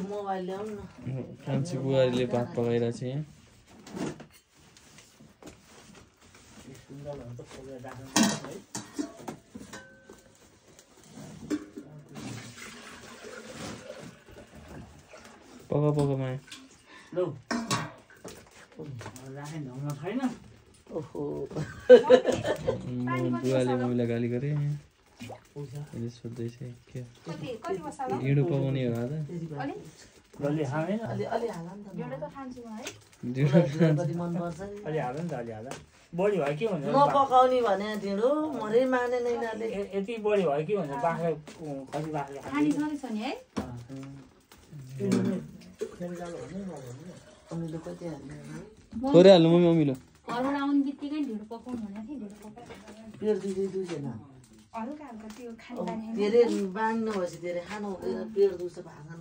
mobile ल्याउनु न कान्छी बुहारीले भात पकाइरहेको छ यहाँ पका पका माया लौ राखेन ढङ्ग छैन ओहो बुवाले मम्मीलाई गाली गरे अहिले सोध्दैछ के ढिँडो पकाउने हो त अलि खाँदैन अलि अलि हाल नि त ढिँडो त खान्छु म है ढिँडो कति मन पर्छ नि अलि हाल नि त अलि हाल बढी भयो के हुन्छ नपकाउने भने ढिँडो मरै माने नै नाले यति बढी भयो के हुन्छ बाख्रा कति बाख्राले खानी सधैँ छ नि है अमिलो कति हाल्ने थोरै हाल्नु मम्मी घरबाट आउने बित्तिकै ढिँडो पकाउनु भनेको थिएँ ढिँडो पकाएर पेट दुख्दैन हल्का हल्का त्यो खाने धेरै बानी नभएपछि धेरै खानु हुँदैन पेट दुख्छ भात